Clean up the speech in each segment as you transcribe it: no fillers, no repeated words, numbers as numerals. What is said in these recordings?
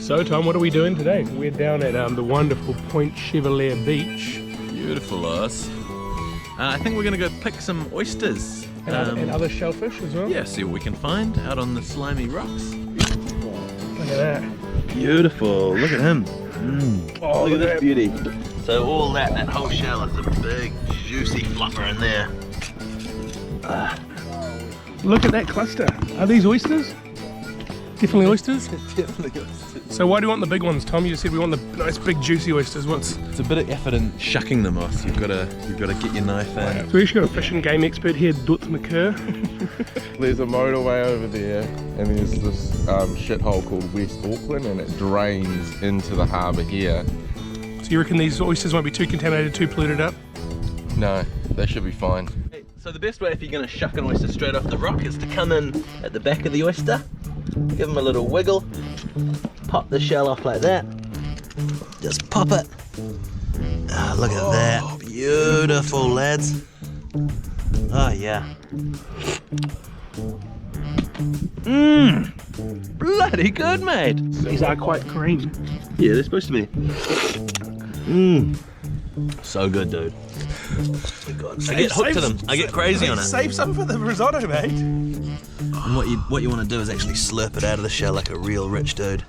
So Tom, what are we doing today? We're down at the wonderful Point Chevalier beach. Beautiful, Oz. I think we're going to go pick some oysters. And other shellfish as well? Yeah, see what we can find out on the slimy rocks. Look at that. Beautiful, look at him. Oh, look at this beauty. So all that whole shell is a big juicy fluffer in there. Look at that cluster. Are these oysters? Definitely oysters? Definitely oysters. So why do you want the big ones, Tom? You said we want the nice big juicy oysters. It's a bit of effort in shucking them off. You've got to get your knife in. So we actually got a fish and game expert here, Dutz McCurr. There's a motorway over there, and there's this shithole called West Auckland, and it drains into the harbour here. So you reckon these oysters won't be too contaminated, too polluted up? No, they should be fine. So the best way if you're going to shuck an oyster straight off the rock is to come in at the back of the oyster, give them a little wiggle, pop the shell off like that, just pop it. Ah, look at that, beautiful lads. Oh yeah. Bloody good, mate. These are quite green. Yeah, they're supposed to be. So good, dude. Oh God. I get hooked to them. I get crazy on it. Save some for the risotto, mate. And what you want to do is actually slurp it out of the shell like a real rich dude.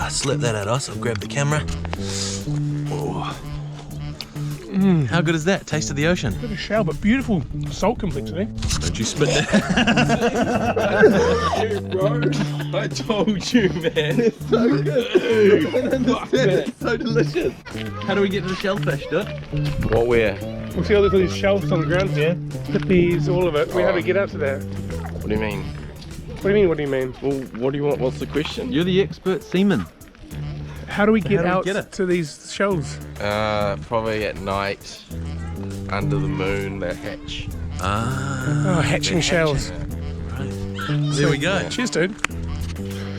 Slurp that out, I'll grab the camera. Oh. How good is that? Taste of the ocean. Bit of shell, but beautiful salt complexity. Don't you spit that. Bro, I told you, man. It's so good. I don't understand. It's so delicious. How do we get to the shellfish, dude? What, where? We'll see all these shells on the ground here. The peas, all of it. How do we get up to that? What do you mean? What do you mean, what do you mean? Well, what do you want? What's the question? You're the expert seaman. How do we get How out do we get it? to these shells? Probably at night, under the moon, they hatch. Oh, hatching shells. Right. There we go. Cheers, dude.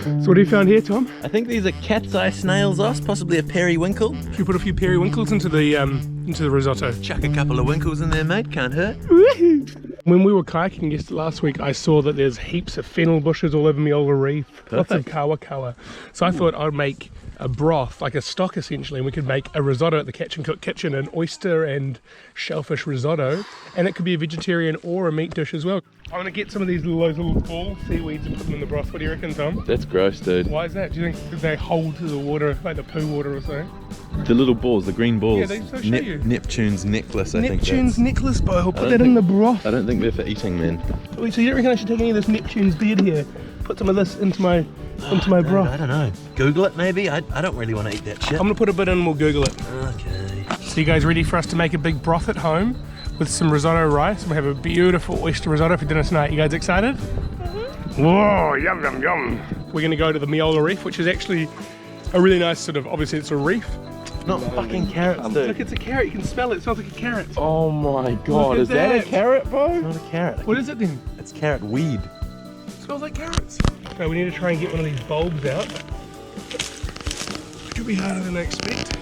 So what have you found here, Tom? I think these are cat's eye snails, Os, possibly a periwinkle. Should we put a few periwinkles into the risotto? Chuck a couple of winkles in there, mate, can't hurt. When we were kayaking last week, I saw that there's heaps of fennel bushes all over Meola reef. Lots of kawa. So I thought I'd make a broth, like a stock essentially, and we could make a risotto at the Catch and Cook kitchen, an oyster and shellfish risotto, and it could be a vegetarian or a meat dish as well. I'm gonna get some of these little ball seaweeds and put them in the broth. What do you reckon, Tom? That's gross, dude. Why is that? Do you think they hold to the water, like the poo water or something? The little balls, the green balls. Yeah, they so show you. Neptune's necklace, I think. Neptune's necklace, boy. I'll put that in the broth. I don't think they're for eating, man. Wait, so you don't reckon I should take any of this Neptune's beard here? Put some of this into my broth. I don't know. Google it, maybe? I don't really want to eat that shit. I'm gonna put a bit in and we'll Google it. Okay. So you guys ready for us to make a big broth at home with some risotto rice? We'll have a beautiful oyster risotto for dinner tonight. You guys excited? Whoa, yum, yum, yum. We're gonna go to the Meola reef, which is actually a really nice sort of, obviously it's a reef. Not fucking carrots, dude. Look, it's a carrot. You can smell it. It smells like a carrot. Oh my God, is that a carrot, bro? It's not a carrot. What is it then? It's carrot weed. It smells like carrots. Okay, we need to try and get one of these bulbs out. Could be harder than I expect.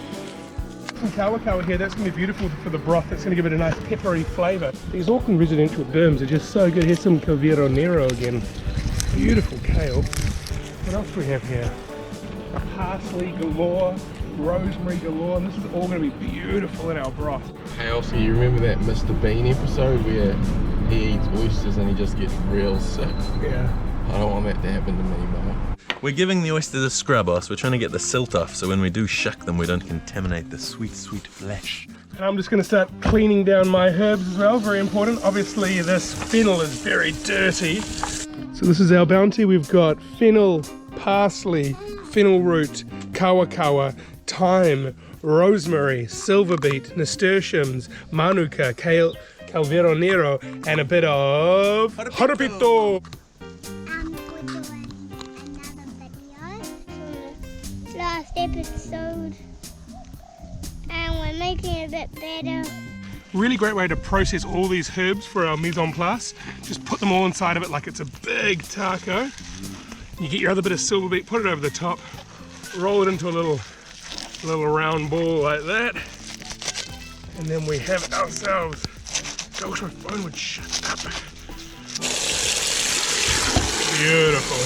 Some kawa here, that's going to be beautiful for the broth. It's going to give it a nice peppery flavour. These Auckland residential berms are just so good. Here's some Calvero Nero again. Beautiful kale. What else do we have here? Parsley galore, rosemary galore, and this is all going to be beautiful in our broth. Hey, also, you remember that Mr. Bean episode where he eats oysters and he just gets real sick? Yeah. I don't want that to happen to me, bro. We're giving the oysters a scrub, Os. We're trying to get the silt off, so when we do shuck them, we don't contaminate the sweet, sweet flesh. And I'm just going to start cleaning down my herbs as well, very important. Obviously this fennel is very dirty. So this is our bounty. We've got fennel, parsley, fennel root, kawa, thyme, rosemary, silver beet, nasturtiums, manuka, calvero nero, and a bit of harapito. Last episode, and we're making it a bit better. Really great way to process all these herbs for our mise en place. Just put them all inside of it like it's a big taco. You get your other bit of silver beet, put it over the top, roll it into a little round ball like that, and then we have ourselves. Gosh, my phone would shut up. Beautiful.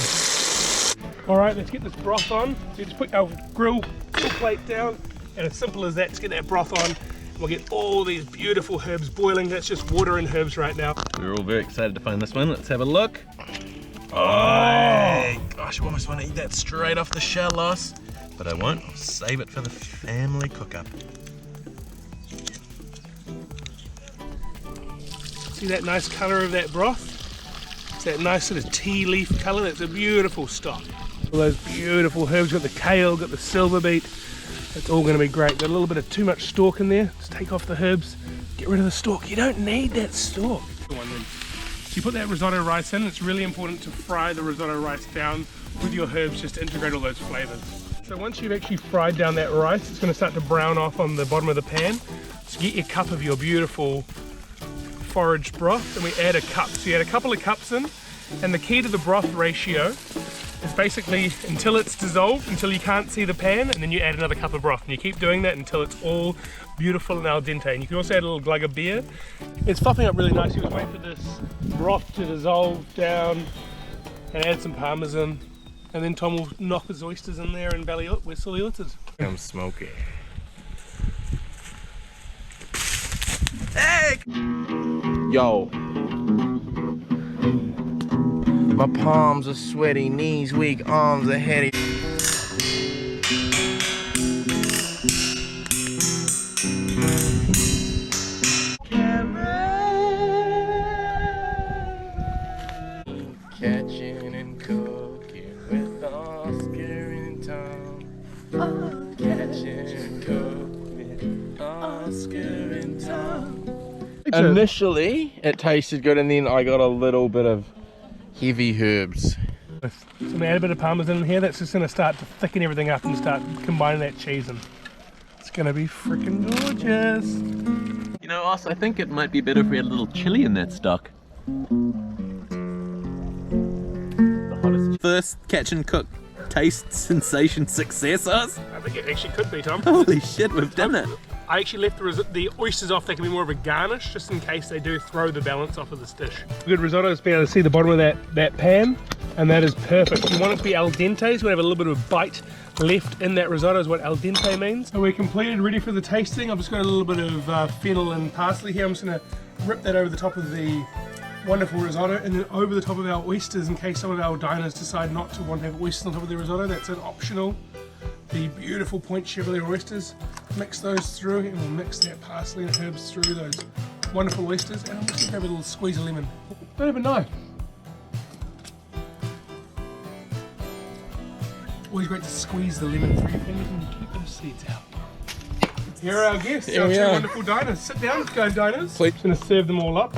Alright, let's get this broth on. So you just put our grill plate down, and as simple as that, just get that broth on. And we'll get all these beautiful herbs boiling. That's just water and herbs right now. We're all very excited to find this one. Let's have a look. Oh, gosh, I almost want to eat that straight off the shallots, but I won't. I'll save it for the family cook-up. See that nice colour of that broth? It's that nice sort of tea leaf colour. That's a beautiful stock. All those beautiful herbs. Got the kale, got the silver beet. It's all going to be great. Got a little bit of too much stalk in there. Just take off the herbs. Get rid of the stalk. You don't need that stalk. So you put that risotto rice in. It's really important to fry the risotto rice down with your herbs just to integrate all those flavours. So once you've actually fried down that rice, it's going to start to brown off on the bottom of the pan. So get your cup of your beautiful foraged broth, and we add a cup. So you add a couple of cups in, and the key to the broth ratio is basically until it's dissolved, until you can't see the pan, and then you add another cup of broth, and you keep doing that until it's all beautiful and al dente. And you can also add a little glug of beer. It's fluffing up really nicely. Just wait for this broth to dissolve down and add some parmesan, and then Tom will knock his oysters in there and belly up. Where's all the oysters? I'm smoky. Hey! Yo. My palms are sweaty, knees weak, arms are heady. Catching and cooking with Oscar and Tom. Catching and cooking with Oscar and Tom. Initially, it tasted good, and then I got a little bit of heavy herbs. So I'm going to add a bit of parmesan in here. That's just going to start to thicken everything up and start combining that cheese in. It's going to be freaking gorgeous. You know, Os, I think it might be better if we had a little chili in that stock. The hottest first catch and cook taste sensation success, Os. I think it actually could be, Tom. Holy shit, we've done it. I actually left the oysters off. They can be more of a garnish, just in case they do throw the balance off of this dish. Good risotto is being able to see the bottom of that pan, and that is perfect. You want it to be al dente, so you want to have a little bit of a bite left in that risotto is what al dente means. So we're completed, ready for the tasting. I've just got a little bit of fennel and parsley here. I'm just going to rip that over the top of the wonderful risotto, and then over the top of our oysters in case some of our diners decide not to want to have oysters on top of their risotto. That's an optional. The beautiful Point Chevalier oysters. Mix those through, and we'll mix that parsley and herbs through those wonderful oysters, and I'm just going to have a little squeeze of lemon. Don't even know. Always great to squeeze the lemon through your fingers and keep those seeds out. Here are our guests, our two wonderful diners. Sit down, guys, diners. Please. Just going to serve them all up.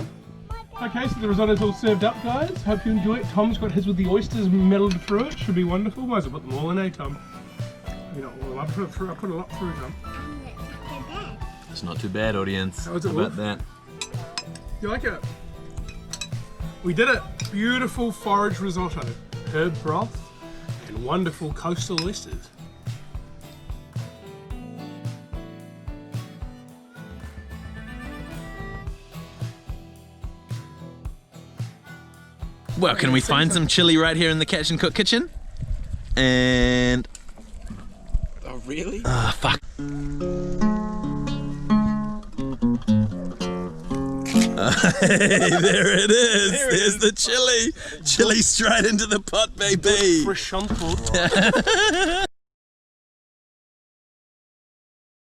Okay, so the risotto's all served up, guys. Hope you enjoy it. Tom's got his with the oysters mellowed through it. Should be wonderful. Might as well put them all in, eh, Tom? You know, well, I put a lot through, Tom. It's not too bad, audience. How is it, How about that? You like it? We did it. Beautiful forage risotto, herb broth, and wonderful coastal oysters. Well, can we find some chili right here in the Catch and Cook kitchen? And... Oh, really? Ah, fuck. Hey, there it is. There's the chili. Chili straight into the pot, baby. Fresh on